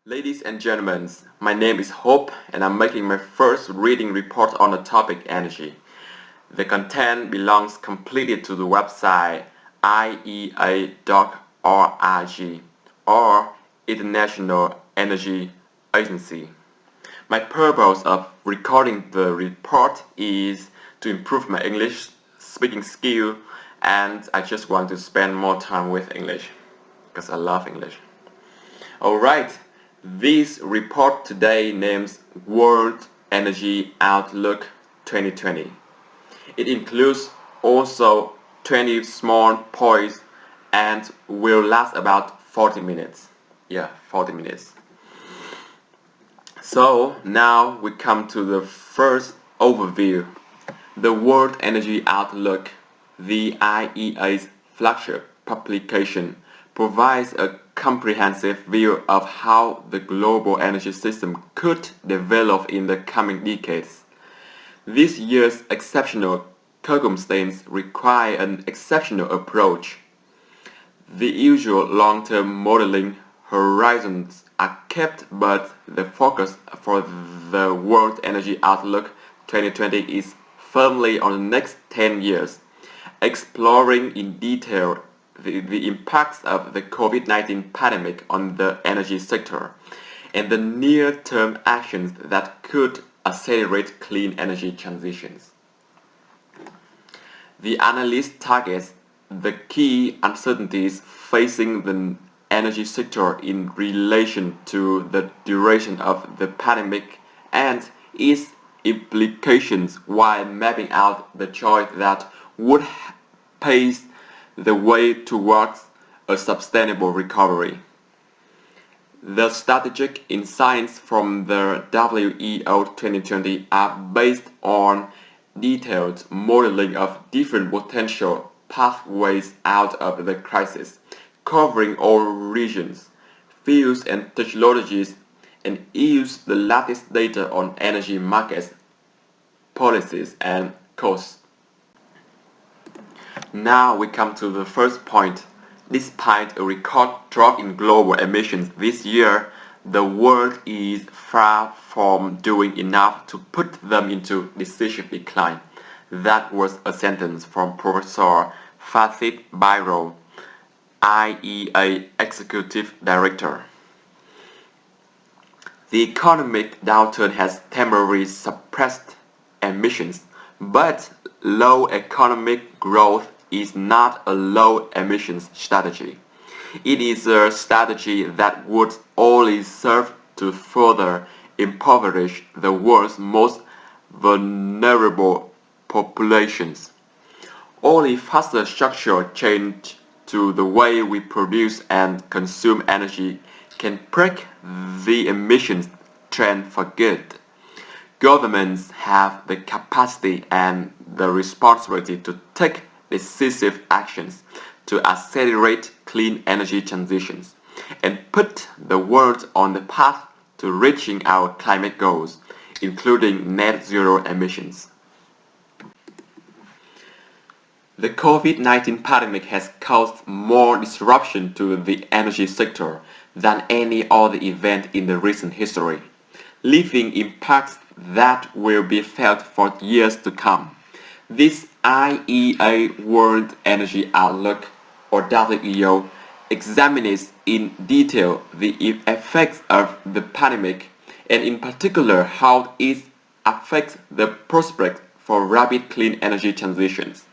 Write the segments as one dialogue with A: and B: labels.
A: Ladies and gentlemen, my name is Hope and I'm making my first reading report on the topic energy. The content belongs completely to the website IEA.org or International Energy Agency. My purpose of recording the report is to improve my English speaking skill, and I just want to spend more time with English because I love English. Alright, this report today names World Energy Outlook 2020. It includes also 20 small points and will last about 40 minutes. Yeah, 40 minutes. So now we come to the first overview. The World Energy Outlook, the IEA's flagship publication, provides a comprehensive view of how the global energy system could develop in the coming decades. This year's exceptional circumstances require an exceptional approach. The usual long-term modeling horizons are kept, but the focus for the World Energy Outlook 2020 is firmly on the next 10 years, exploring in detail the impacts of the COVID-19 pandemic on the energy sector and the near-term actions that could accelerate clean energy transitions. The analyst targets the key uncertainties facing the energy sector in relation to the duration of the pandemic and its implications while mapping out the choice that would pave the way towards a sustainable recovery. The strategic insights from the WEO 2020 are based on detailed modeling of different potential pathways out of the crisis, covering all regions, fields and technologies, and use the latest data on energy markets, policies and costs. Now we come to the first point. Despite a record drop in global emissions this year, the world is far from doing enough to put them into decisive decline. That was a sentence from Professor Fatih Birol, IEA Executive Director. The economic downturn has temporarily suppressed emissions, but low economic growth is not a low emissions strategy. It is a strategy that would only serve to further impoverish the world's most vulnerable populations. Only faster structural change to the way we produce and consume energy can break the emissions trend for good. Governments have the capacity and the responsibility to take decisive actions to accelerate clean energy transitions and put the world on the path to reaching our climate goals, including net zero emissions. The COVID-19 pandemic has caused more disruption to the energy sector than any other event in the recent history, leaving impacts that will be felt for years to come. This IEA World Energy Outlook, or WEO, examines in detail the effects of the pandemic and in particular how it affects the prospect for rapid clean energy transitions.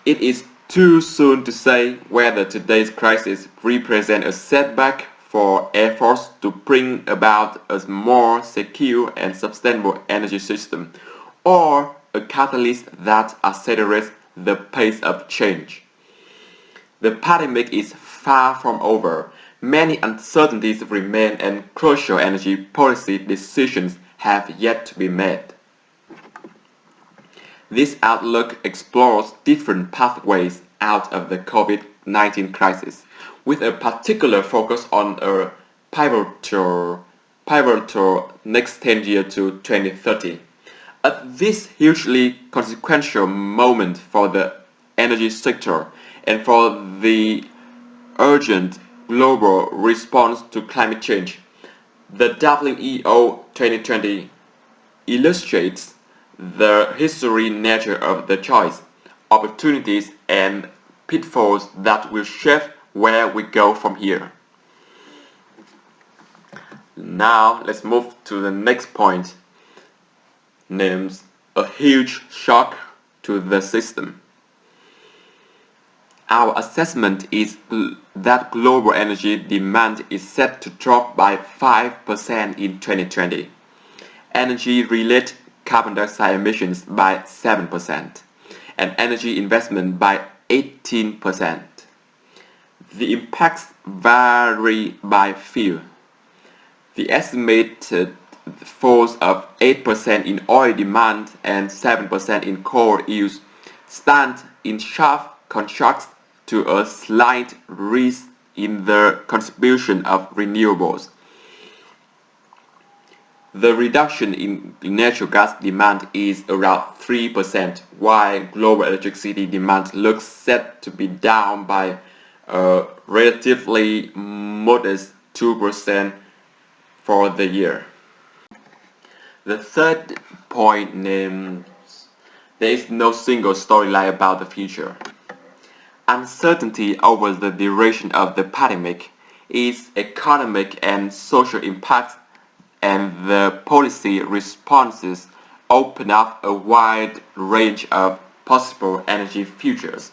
A: It is too soon to say whether today's crisis represents a setback for efforts to bring about a more secure and sustainable energy system, or a catalyst that accelerates the pace of change. The pandemic is far from over. Many uncertainties remain and crucial energy policy decisions have yet to be made. This outlook explores different pathways out of the COVID-19 crisis, with a particular focus on a pivotal next 10 years to 2030. At this hugely consequential moment for the energy sector and for the urgent global response to climate change. The WEO 2020 illustrates the history nature of the choice, opportunities and pitfalls that will shape where we go from here. Now let's move to the next point, named a huge shock to the system. Our assessment is that global energy demand is set to drop by 5% in 2020. Energy-related carbon dioxide emissions by 7% and energy investment by 18%. The impacts vary by field. The estimated falls of 8% in oil demand and 7% in coal use stand in sharp contrast to a slight rise in the contribution of renewables. The reduction in natural gas demand is around 3%, while global electricity demand looks set to be down by a relatively modest 2% for the year. The third point names there is no single storyline about the future. Uncertainty over the duration of the pandemic, its economic and social impacts, and the policy responses open up a wide range of possible energy futures.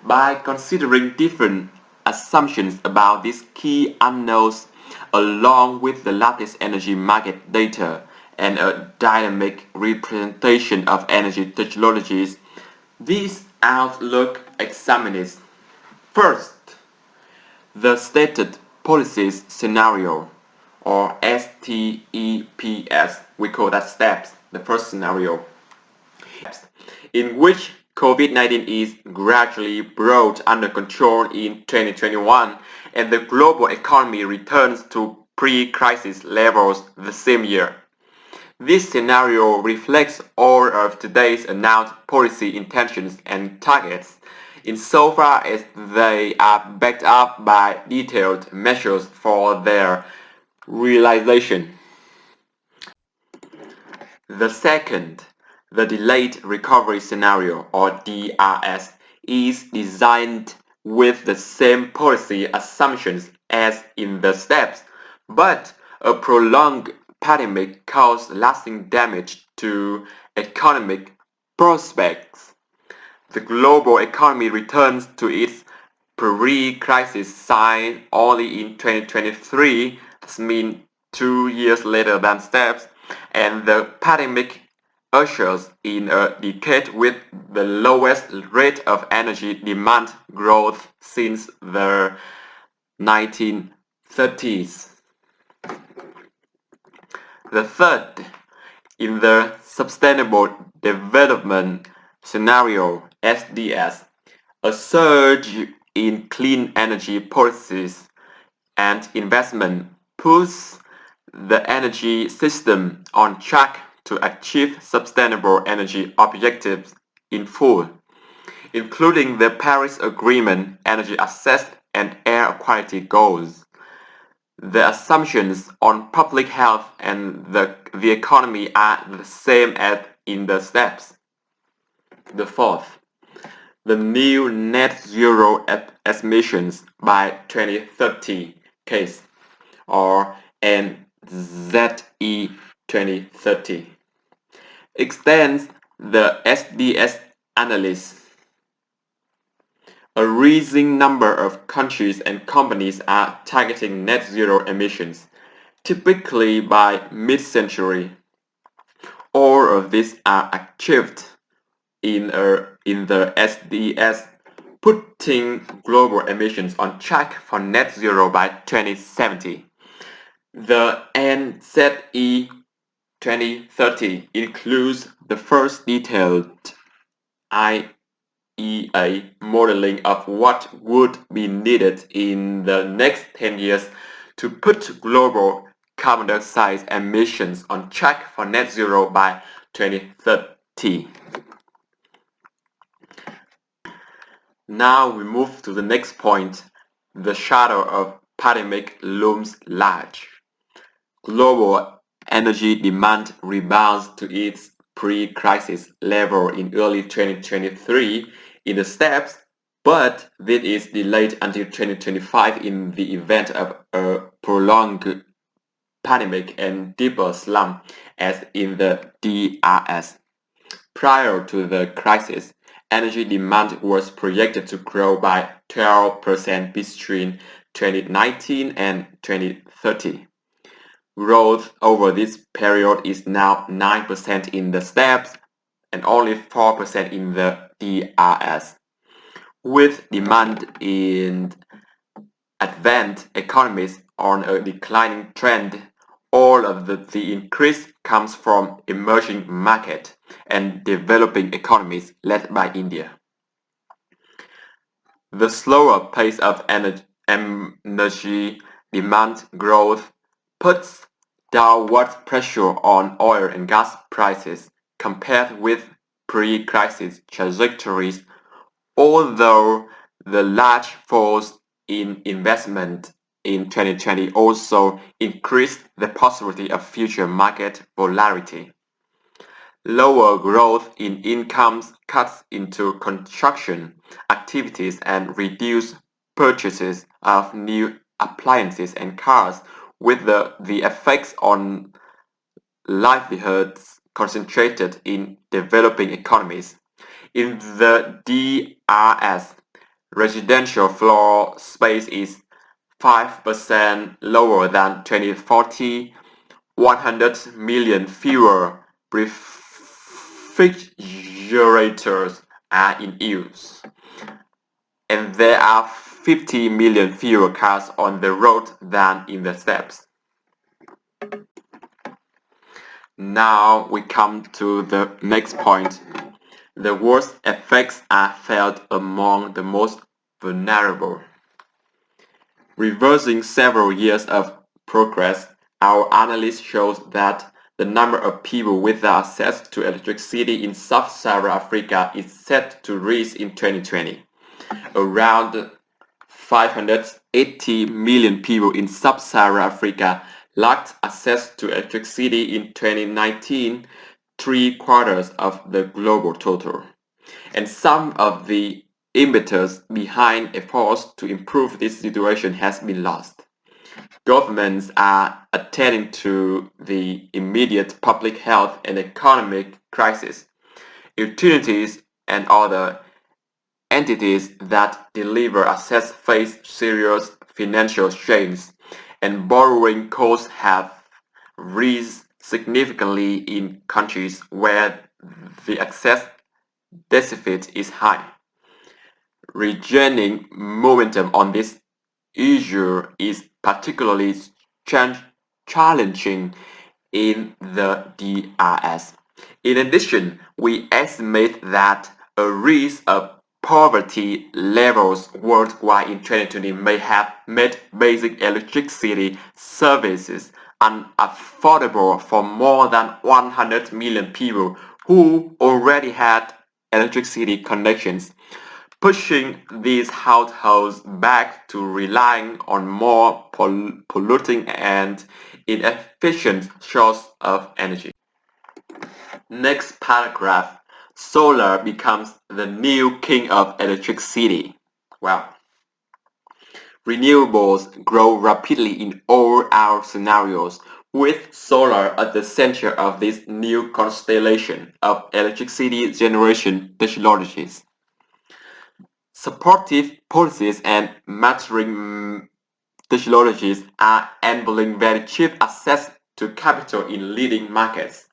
A: By considering different assumptions about these key unknowns, along with the latest energy market data and a dynamic representation of energy technologies, this outlook examines first the stated policies scenario, or STEPS, we call that STEPS, the first scenario, in which COVID-19 is gradually brought under control in 2021 and the global economy returns to pre-crisis levels the same year. This scenario reflects all of today's announced policy intentions and targets, insofar as they are backed up by detailed measures for their realization. The second, the delayed recovery scenario, or DRS, is designed with the same policy assumptions as in the steps, but a prolonged pandemic caused lasting damage to economic prospects. The global economy returns to its pre-crisis size only in 2023, this means 2 years later than steps, and the pandemic ushers in a decade with the lowest rate of energy demand growth since the 1930s. The third, in the Sustainable Development Scenario SDS, a surge in clean energy policies and investment puts the energy system on track to achieve sustainable energy objectives in full, including the Paris Agreement energy access and air quality goals. The assumptions on public health and the economy are the same as in the steps. The fourth, the new net zero emissions by 2030 case, or NZE 2030, extends the SDS analysis. A rising number of countries and companies are targeting net zero emissions, typically by mid-century. All of these are achieved in the SDS, putting global emissions on track for net zero by 2070. The NZE 2030 includes the first detailed IEA modeling of what would be needed in the next 10 years to put global carbon dioxide emissions on track for net zero by 2030. Now we move to the next point, the shadow of pandemic looms large. Global energy demand rebounds to its pre-crisis level in early 2023 in the steppes, but this is delayed until 2025 in the event of a prolonged pandemic and deeper slump as in the DRS. Prior to the crisis, energy demand was projected to grow by 12% between 2019 and 2030. Growth over this period is now 9% in the steppes and only 4% in the DRS. With demand in advanced economies on a declining trend, all of the increase comes from emerging markets and developing economies led by India. The slower pace of energy demand growth puts downward pressure on oil and gas prices compared with pre-crisis trajectories, although the large falls in investment in 2020 also increased the possibility of future market volatility. Lower growth in incomes cuts into construction activities and reduced purchases of new appliances and cars, with the effects on livelihoods concentrated in developing economies. In the DRS, residential floor space is 5% lower than 2040, 100 million fewer refrigerators are in use, and there are 50 million fewer cars on the road than in the steppes. Now we come to the next point. The worst effects are felt among the most vulnerable. Reversing several years of progress, our analysis shows that the number of people without access to electricity in sub-Saharan Africa is set to reach in 2020. Around 580 million people in sub-Saharan Africa lacked access to electricity in 2019, 3/4 of the global total. And some of the impetus behind efforts to improve this situation has been lost. Governments are attending to the immediate public health and economic crisis. Utilities and other entities that deliver access face serious financial strains, and borrowing costs have risen significantly in countries where the access deficit is high. Regaining momentum on this issue is particularly challenging in the DRS. In addition, we estimate that a risk of poverty levels worldwide in 2020 may have made basic electricity services unaffordable for more than 100 million people who already had electricity connections, pushing these households back to relying on more polluting and inefficient sources of energy. Next paragraph. Solar becomes the new king of electricity. Well, renewables grow rapidly in all our scenarios, with solar at the center of this new constellation of electricity generation technologies. Supportive policies and maturing technologies are enabling very cheap access to capital in leading markets.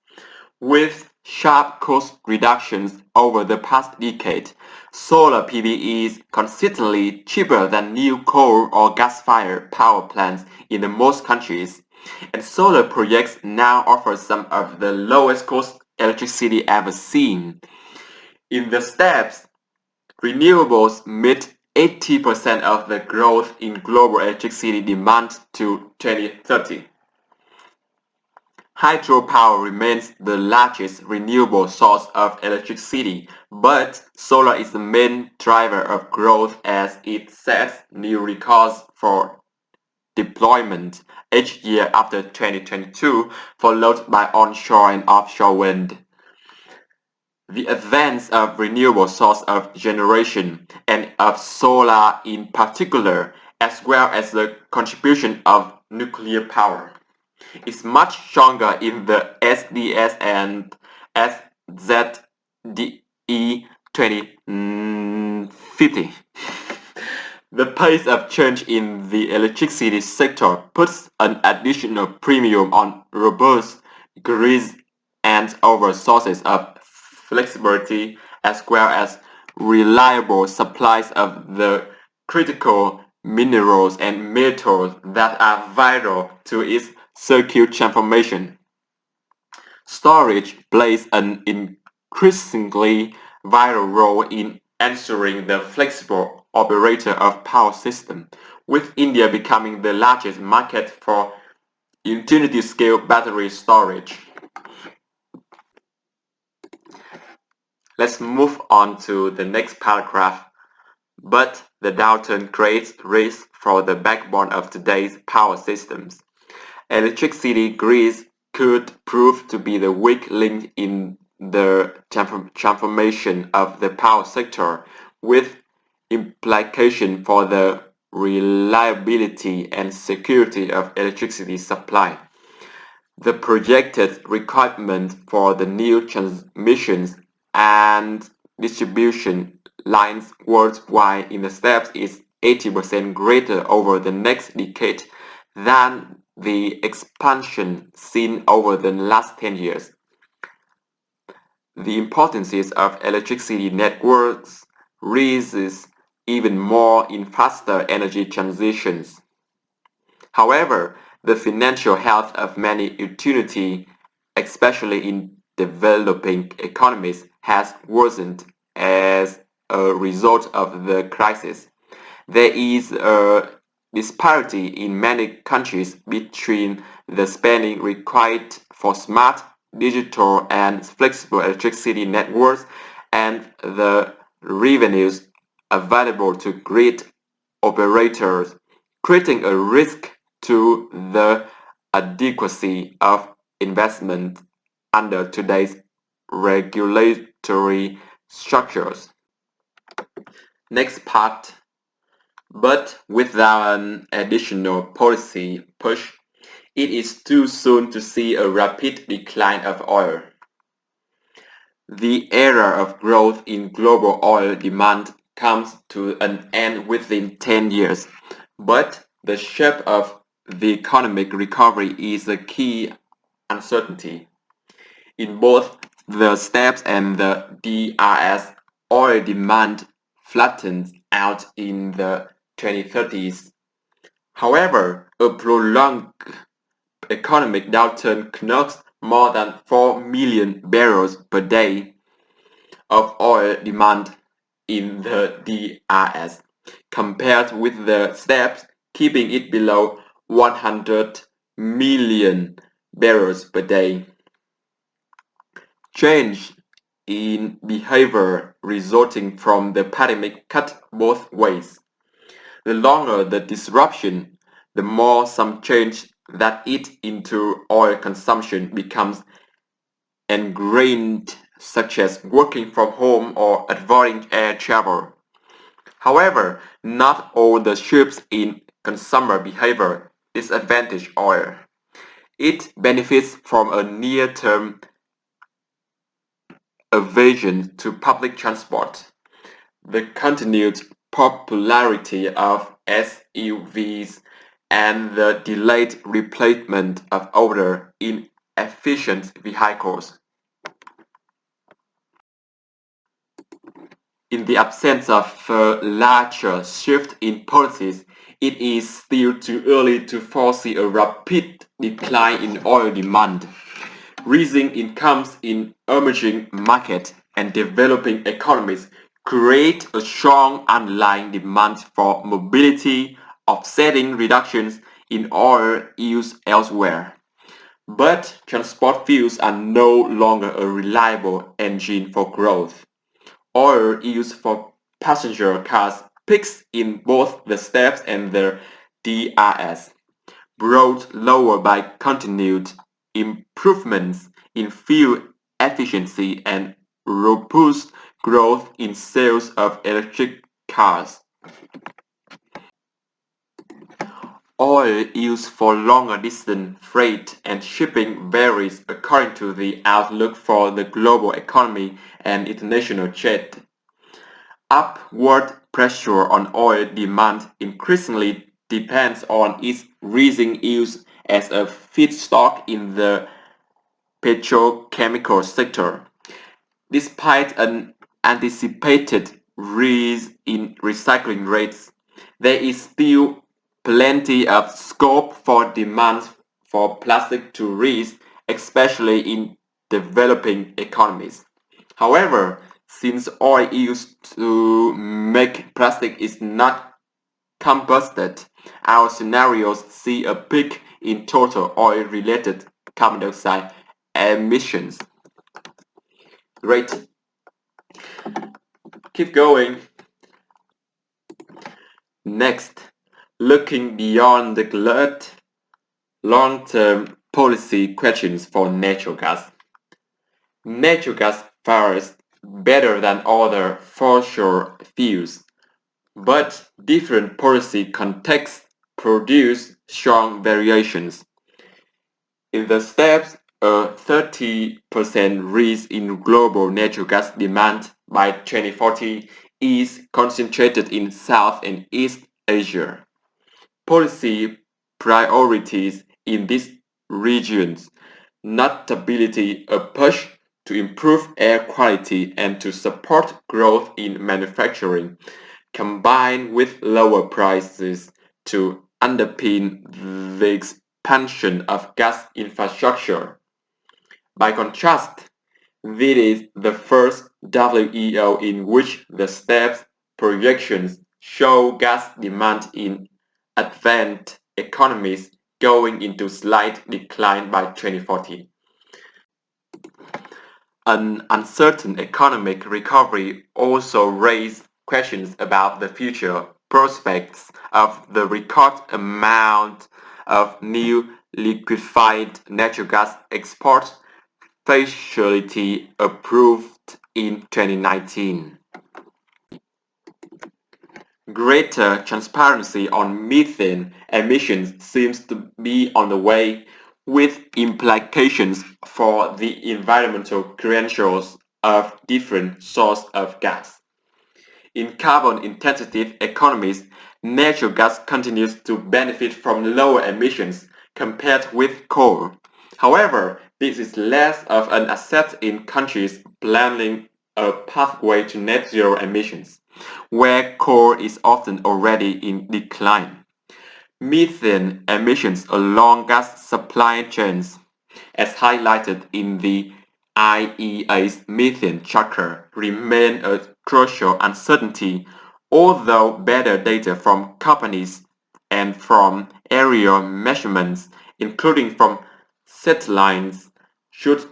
A: With sharp cost reductions over the past decade, solar PV is consistently cheaper than new coal or gas-fired power plants in most countries, and solar projects now offer some of the lowest cost electricity ever seen. In the steppes, renewables meet 80% of the growth in global electricity demand to 2030. Hydropower remains the largest renewable source of electricity, but solar is the main driver of growth as it sets new records for deployment each year after 2022, followed by onshore and offshore wind. The advance of renewable source of generation and of solar in particular, as well as the contribution of nuclear power, is much stronger in the SDS and SZDE 2050. The pace of change in the electricity sector puts an additional premium on robust grids and over sources of flexibility as well as reliable supplies of the critical minerals and metals that are vital to its circuit transformation. Storage plays an increasingly vital role in ensuring the flexible operator of power system, with India becoming the largest market for utility-scale battery storage. Let's move on to the next paragraph. But the downturn creates risk for the backbone of today's power systems. Electricity grids could prove to be the weak link in the transformation of the power sector, with implication for the reliability and security of electricity supply. The projected requirement for the new transmissions and distribution lines worldwide in the steps is 80% greater over the next decade than the expansion seen over the last 10 years. The importance of electricity networks rises even more in faster energy transitions. However, the financial health of many utilities, especially in developing economies, has worsened as a result of the crisis. There is a disparity in many countries between the spending required for smart, digital, and flexible electricity networks and the revenues available to grid operators, creating a risk to the adequacy of investment under today's regulatory structures. Next part. But without an additional policy push, it is too soon to see a rapid decline of oil. The era of growth in global oil demand comes to an end within 10 years, but the shape of the economic recovery is a key uncertainty. In both the STEPS and the DRS, oil demand flattens out in the 2030s. However, a prolonged economic downturn knocks more than 4 million barrels per day of oil demand in the DRS, compared with the STEPS, keeping it below 100 million barrels per day. Change in behavior resulting from the pandemic cut both ways. The longer the disruption, the more some change that eat into oil consumption becomes ingrained, such as working from home or avoiding air travel. However, not all the shifts in consumer behavior disadvantage oil. It benefits from a near-term aversion to public transport, the continued popularity of SUVs, and the delayed replacement of older, inefficient vehicles. In the absence of a larger shift in policies, it is still too early to foresee a rapid decline in oil demand. Rising incomes in emerging markets and developing economies create a strong underlying demand for mobility, offsetting reductions in oil use elsewhere. But transport fuels are no longer a reliable engine for growth. Oil used for passenger cars peaks in both the steppes and the DRS, brought lower by continued improvements in fuel efficiency and robust growth in sales of electric cars. Oil used for longer distance freight and shipping varies according to the outlook for the global economy and international trade. Upward pressure on oil demand increasingly depends on its rising use as a feedstock in the petrochemical sector. Despite an anticipated rise in recycling rates, there is still plenty of scope for demand for plastic to rise, especially in developing economies. However, since oil used to make plastic is not combusted, our scenarios see a peak in total oil-related carbon dioxide emissions. Great. Keep going. Next, looking beyond the glut, long-term policy questions for natural gas. Natural gas fares better than other fossil fuels, but different policy contexts produce strong variations. In the steps, a 30% rise in global natural gas demand by 2040 is concentrated in South and East Asia. Policy priorities in these regions, notably a push to improve air quality and to support growth in manufacturing, combined with lower prices to underpin the expansion of gas infrastructure. By contrast, this is the first WEO in which the steps projections show gas demand in advanced economies going into slight decline by 2040. An uncertain economic recovery also raised questions about the future prospects of the record amount of new liquefied natural gas export facility approved in 2019. Greater transparency on methane emissions seems to be on the way, with implications for the environmental credentials of different sources of gas. In carbon-intensive economies, natural gas continues to benefit from lower emissions compared with coal. However, this is less of an asset in countries planning a pathway to net zero emissions, where coal is often already in decline. Methane emissions along gas supply chains, as highlighted in the IEA's methane tracker, remain a crucial uncertainty, although better data from companies and from aerial measurements, including from satellites, should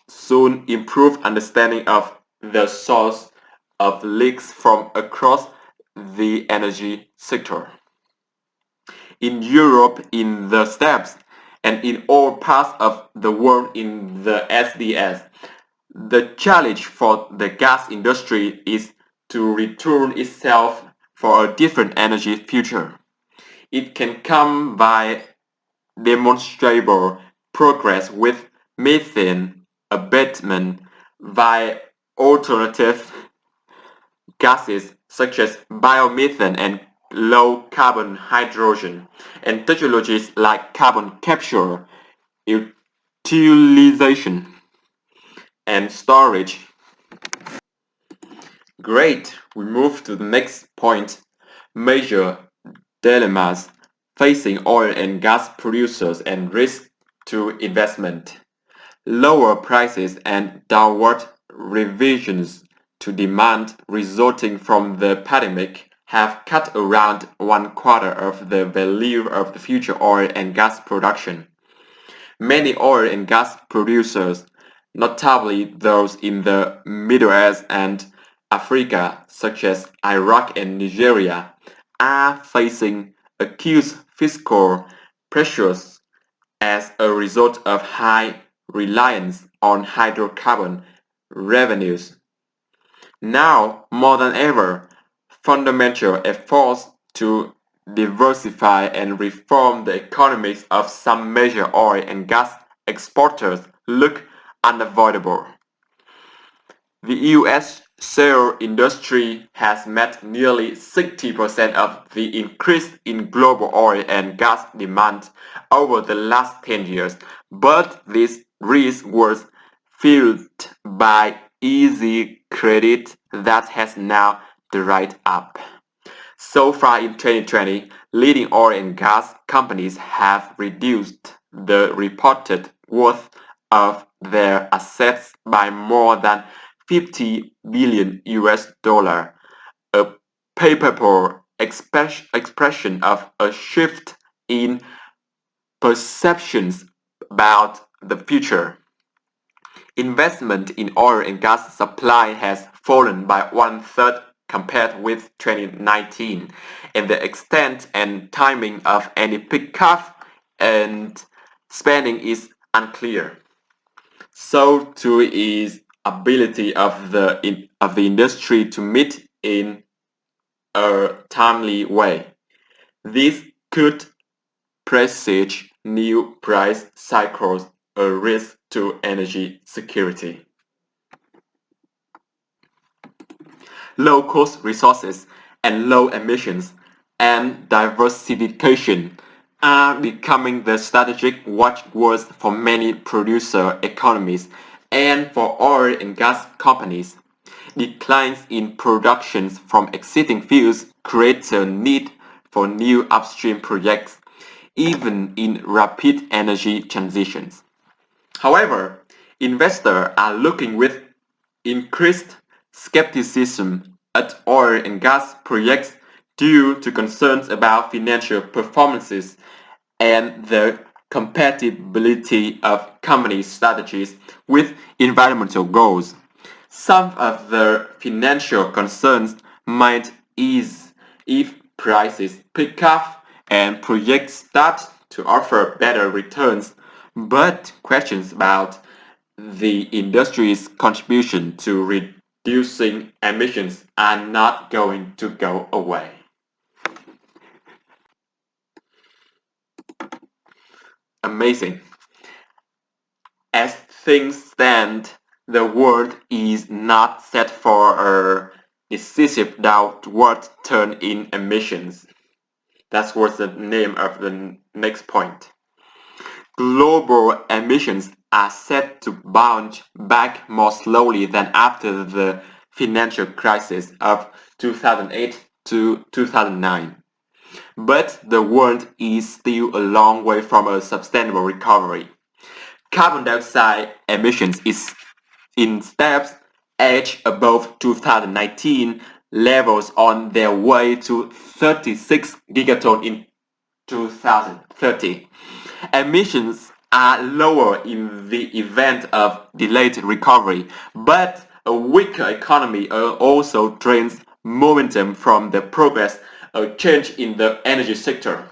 A: soon improve understanding of the source of leaks from across the energy sector. In Europe, in the steppes, and in all parts of the world in the SDS, the challenge for the gas industry is to return itself for a different energy future. It can come by demonstrable progress with methane abatement by alternative gases such as biomethane and low carbon hydrogen, and technologies like carbon capture, utilization, and storage. Great, we move to the next point. Major dilemmas facing oil and gas producers and risk to investment. Lower prices and downward revisions to demand resulting from the pandemic have cut around 1/4 of the value of the future oil and gas production. Many oil and gas producers, notably those in the Middle East and Africa, such as Iraq and Nigeria, are facing acute fiscal pressures as a result of high reliance on hydrocarbon revenues. Now, more than ever, fundamental efforts to diversify and reform the economies of some major oil and gas exporters look unavoidable. The US shale industry has met nearly 60% of the increase in global oil and gas demand over the last 10 years, but this risk was fueled by easy credit that has now dried up. So far in 2020, leading oil and gas companies have reduced the reported worth of their assets by more than 50 billion US dollar, a palpable expression of a shift in perceptions about the future. Investment in oil and gas supply has fallen by one-third compared with 2019, and the extent and timing of any pickup and spending is unclear. So too is ability of the industry to meet in a timely way. This could presage new price cycles, a risk to energy security. Low-cost resources and low emissions and diversification are becoming the strategic watchwords for many producer economies and for oil and gas companies. Declines in productions from existing fields create a need for new upstream projects, even in rapid energy transitions. However, investors are looking with increased skepticism at oil and gas projects due to concerns about financial performances and the compatibility of company strategies with environmental goals. Some of the financial concerns might ease if prices pick up and projects start to offer better returns, but questions about the industry's contribution to reducing emissions are not going to go away. Amazing. As things stand, the world is not set for a decisive downward turn in emissions. That was the name of the next point. Global emissions are set to bounce back more slowly than after the financial crisis of 2008 to 2009. But the world is still a long way from a sustainable recovery. Carbon dioxide emissions is in steps edge above 2019 levels on their way to 36 gigaton in 2030. Emissions are lower in the event of delayed recovery, but a weaker economy also drains momentum from the progress of change in the energy sector.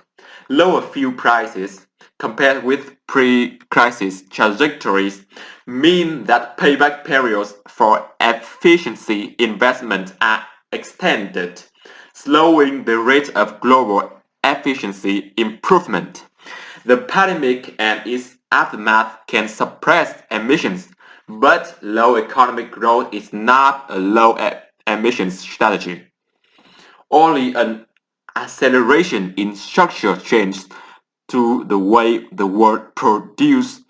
A: Lower fuel prices compared with pre-crisis trajectories mean that payback periods for efficiency investment are extended, slowing the rate of global efficiency improvement. The pandemic and its aftermath can suppress emissions, but low economic growth is not a low emissions strategy. Only an acceleration in structural change to the way the world produces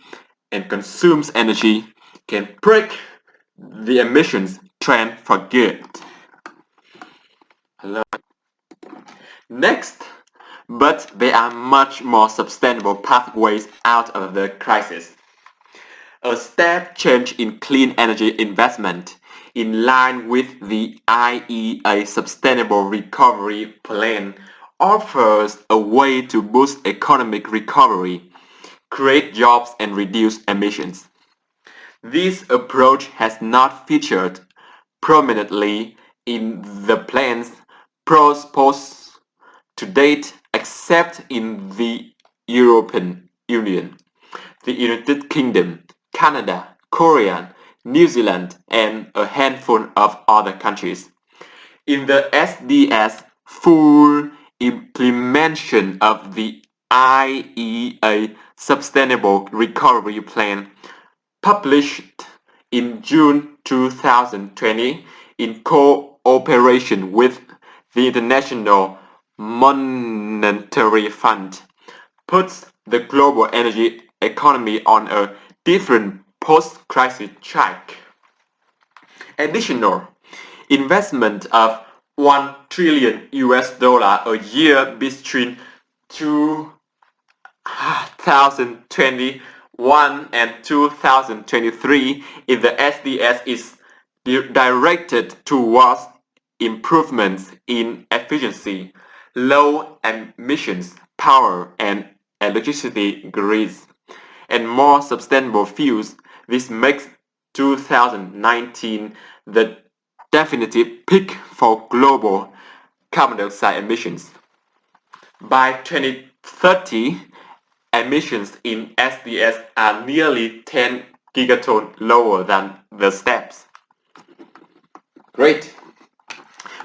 A: and consumes energy can break the emissions trend for good. Hello. Next, but there are much more sustainable pathways out of the crisis. A step change in clean energy investment in line with the IEA Sustainable Recovery Plan offers a way to boost economic recovery. create jobs and reduce emissions. This approach has not featured prominently in the plans proposed to date except in the European Union, the United Kingdom, Canada, Korea, New Zealand, and a handful of other countries. In the SDS, full implementation of the IEA Sustainable Recovery Plan, published in June 2020 in cooperation with the International Monetary Fund, puts the global energy economy on a different post-crisis track. Additional investment of $1 trillion a year between 2021 and 2023 in the SDS is directed towards improvements in efficiency, low emissions power and electricity grids, and more sustainable fuels. This makes 2019 the definitive peak for global carbon dioxide emissions. By 2030, emissions in SDS are nearly 10 gigaton lower than the steps. Great.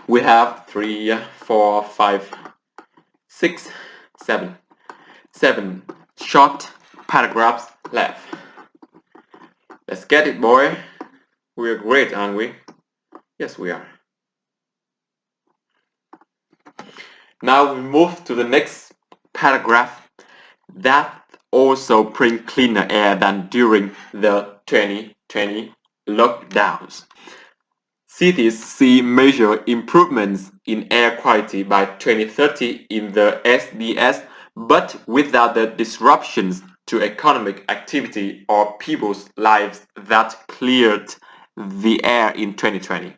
A: We have 3, 4, 5, 6, 7 short paragraphs left. Let's get it, boy. We're great, aren't we? Yes, we are. Now we move to the next paragraph that also bring cleaner air than during the 2020 lockdowns. Cities see major improvements in air quality by 2030 in the SDS, but without the disruptions to economic activity or people's lives that cleared the air in 2020.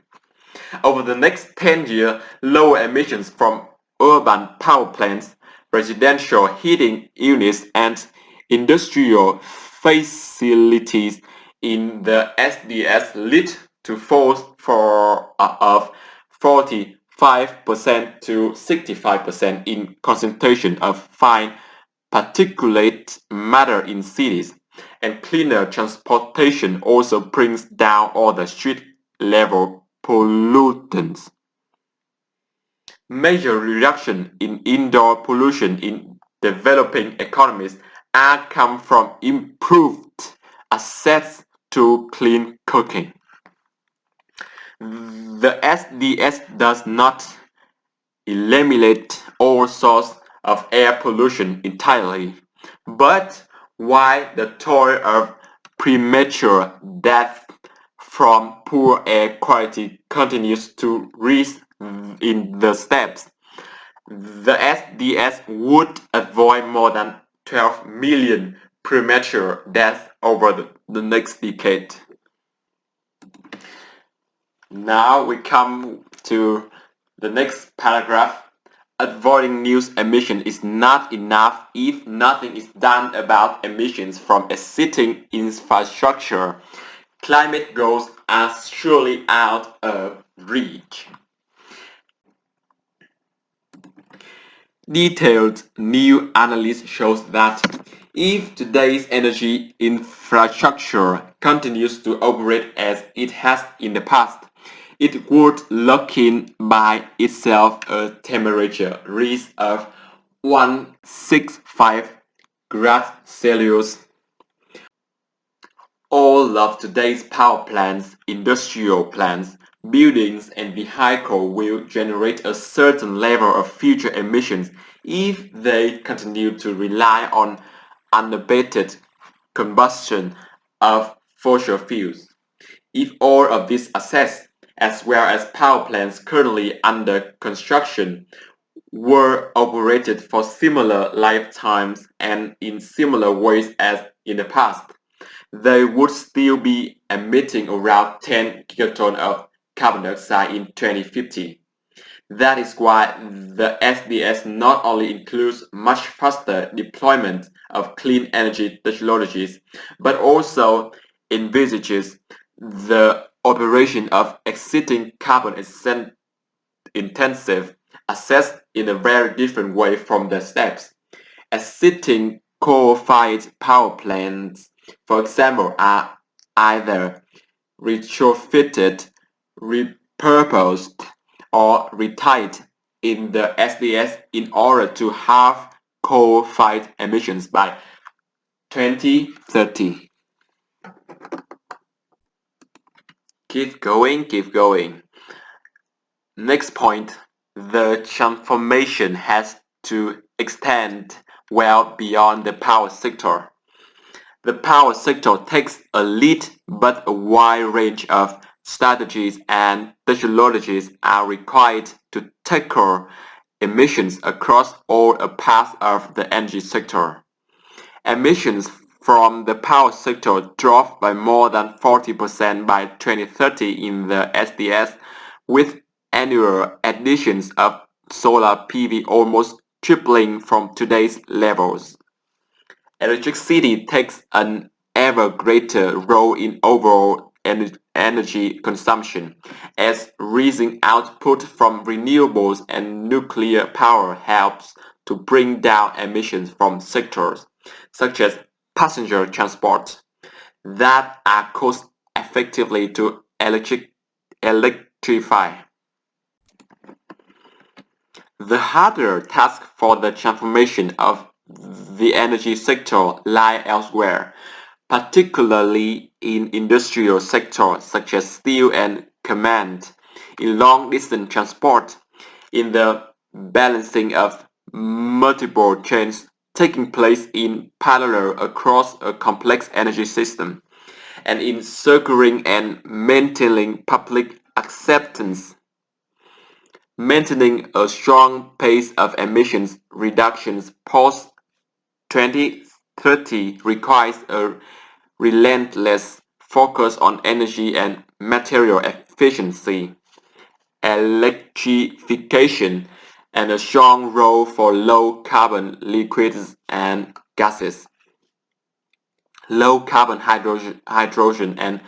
A: Over the next 10 years, lower emissions from urban power plants, residential heating units, and industrial facilities in the SDS lead to falls of 45% to 65% in concentration of fine particulate matter in cities, and cleaner transportation also brings down all the street level pollutants. Major reduction in indoor pollution in developing economies are come from improved access to clean cooking. The SDS does not eliminate all sources of air pollution entirely, but while the toll of premature death from poor air quality continues to rise in the steps, the SDS would avoid more than 12 million premature deaths over the next decade. Now we come to the next paragraph. Avoiding new emissions is not enough if nothing is done about emissions from existing infrastructure. Climate goals are surely out of reach. Detailed new analysis shows that if today's energy infrastructure continues to operate as it has in the past, it would lock in by itself a temperature rise of 165 degrees Celsius. All of today's power plants, industrial plants, buildings and vehicles will generate a certain level of future emissions if they continue to rely on unabated combustion of fossil fuels. If all of these assets, as well as power plants currently under construction, were operated for similar lifetimes and in similar ways as in the past, they would still be emitting around 10 gigatons of carbon dioxide in 2050. That is why the SDS not only includes much faster deployment of clean energy technologies, but also envisages the operation of existing carbon-intensive assets in a very different way from the steps. Existing coal-fired power plants, for example, are either retrofitted, repurposed, or retired in the SDS in order to halve coal-fired emissions by 2030. Keep going, keep going. Next point, the transformation has to extend well beyond the power sector. The power sector takes a lead, but a wide range of strategies and technologies are required to tackle emissions across all parts of the energy sector. Emissions from the power sector dropped by more than 40% by 2030 in the SDS, with annual additions of solar PV almost tripling from today's levels. Electricity takes an ever greater role in overall energy consumption, as rising output from renewables and nuclear power helps to bring down emissions from sectors such as passenger transport that are cost effectively to electrify. The harder task for the transformation of the energy sector lie elsewhere, particularly in industrial sectors such as steel and cement, in long-distance transport, in the balancing of multiple chains taking place in parallel across a complex energy system, and in securing and maintaining public acceptance. Maintaining a strong pace of emissions reductions post-2030 requires a relentless focus on energy and material efficiency, electrification, and a strong role for low-carbon liquids and gases. Low-carbon hydrogen and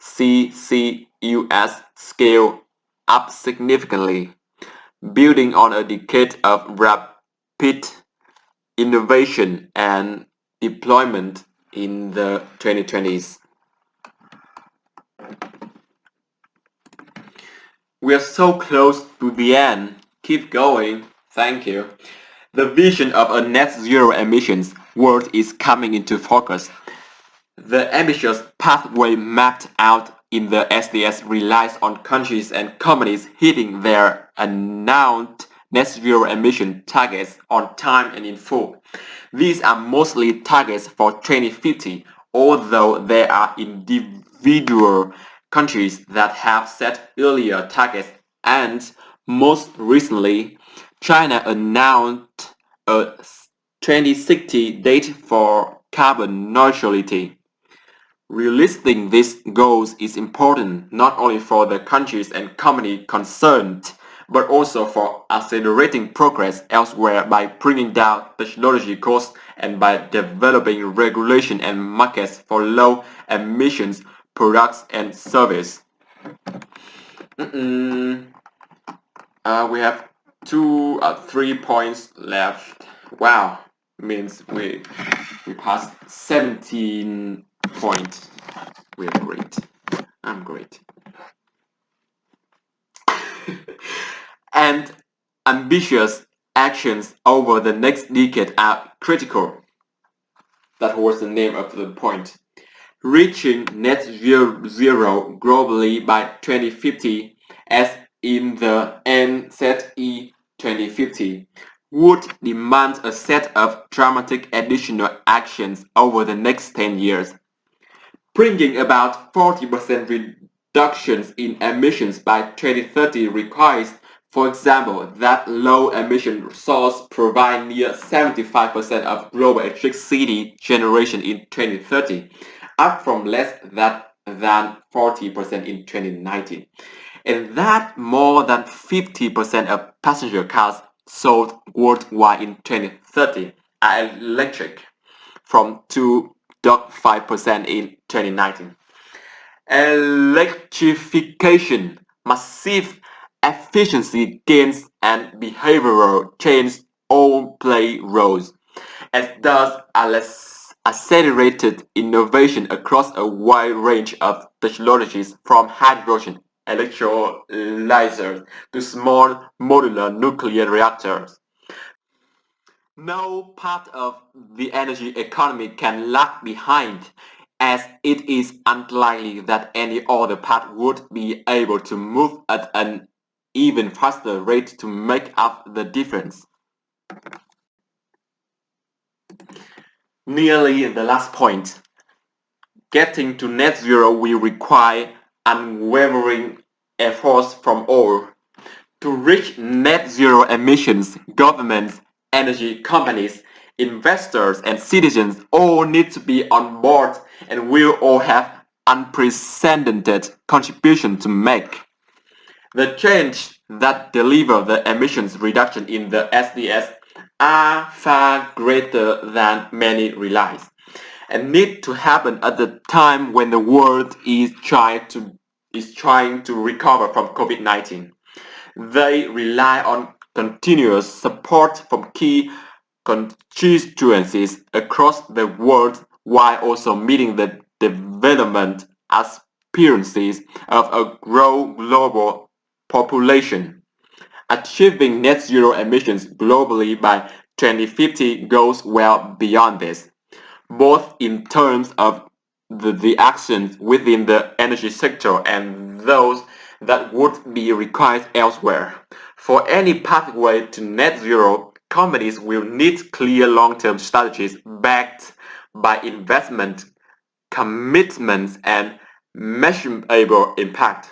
A: CCUS scale up significantly, building on a decade of rapid innovation and deployment in the 2020s. We are so close to the end. Keep going. Thank you. The vision of a net zero emissions world is coming into focus. The ambitious pathway mapped out in the SDS relies on countries and companies hitting their announced net zero emission targets on time and in full. These are mostly targets for 2050, although there are individual countries that have set earlier targets, and most recently, China announced a 2060 date for carbon neutrality. Realistic these goals is important not only for the countries and companies concerned, but also for accelerating progress elsewhere by bringing down technology costs and by developing regulation and markets for low emissions products and services. We have 3 points left. Wow, means we passed 17 points. We're great. I'm great. And ambitious actions over the next decade are critical. That was the name of the point. Reaching net zero globally by 2050, as in the NZE 2050, would demand a set of dramatic additional actions over the next 10 years, bringing about 40% reductions in emissions by 2030 requires, for example, that low-emission sources provide near 75% of global electricity generation in 2030, up from less than 40% in 2019. and that more than 50% of passenger cars sold worldwide in 2030 are electric, from 2.5% in 2019. Electrification, massive efficiency gains, and behavioral change all play roles, as does accelerated innovation across a wide range of technologies, from hydrogen electrolyzers to small modular nuclear reactors. No part of the energy economy can lag behind, as it is unlikely that any other part would be able to move at an even faster rate to make up the difference. Nearly the last point. Getting to net zero will require unwavering efforts from all. To reach net zero emissions, governments, energy companies, investors, and citizens all need to be on board, and will all have unprecedented contribution to make. The change that deliver the emissions reduction in the SDS are far greater than many realize, and need to happen at the time when the world is trying to recover from COVID-19. They rely on continuous support from key constituencies across the world, while also meeting the development aspirations of a growing global population. Achieving net zero emissions globally by 2050 goes well beyond this, both in terms of the actions within the energy sector and those that would be required elsewhere. For any pathway to net zero, companies will need clear long-term strategies backed by investment, commitments, and measurable impact.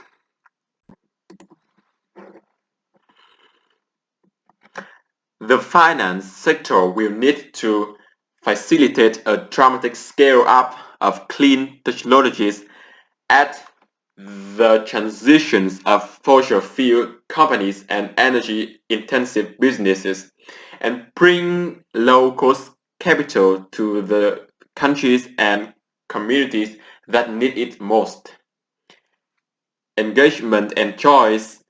A: The finance sector will need to facilitate a dramatic scale-up of clean technologies at the transitions of fossil fuel companies and energy-intensive businesses, and bring low-cost capital to the countries and communities that need it most. Engagement and choice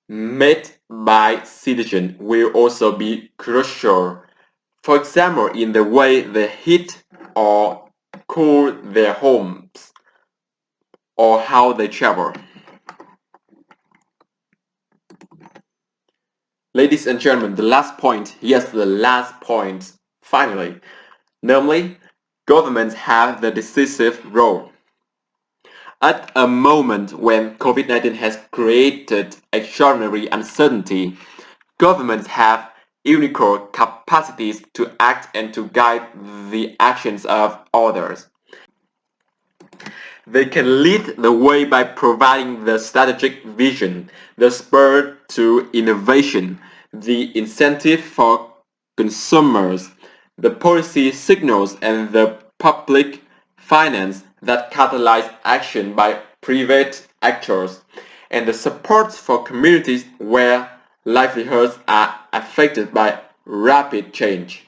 A: made by citizens will also be crucial. For example, in the way they heat or cool their homes, or how they travel. Ladies and gentlemen, the last point, yes, the last point, finally. Namely, governments have the decisive role. At a moment when COVID-19 has created extraordinary uncertainty, governments have unique capacities to act and to guide the actions of others. They can lead the way by providing the strategic vision, the spur to innovation, the incentive for consumers, the policy signals, and the public finance that catalyze action by private actors, and the support for communities where livelihoods are affected by rapid change.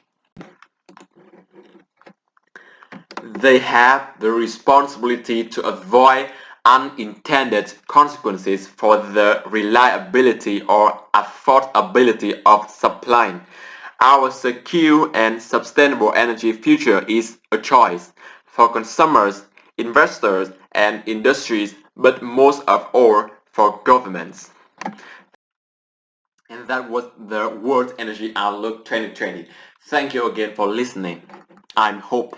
A: They have the responsibility to avoid unintended consequences for the reliability or affordability of supply. Our secure and sustainable energy future is a choice for consumers, investors, and industries, but most of all for governments. And that was the World Energy Outlook 2020. Thank you again for listening. I hope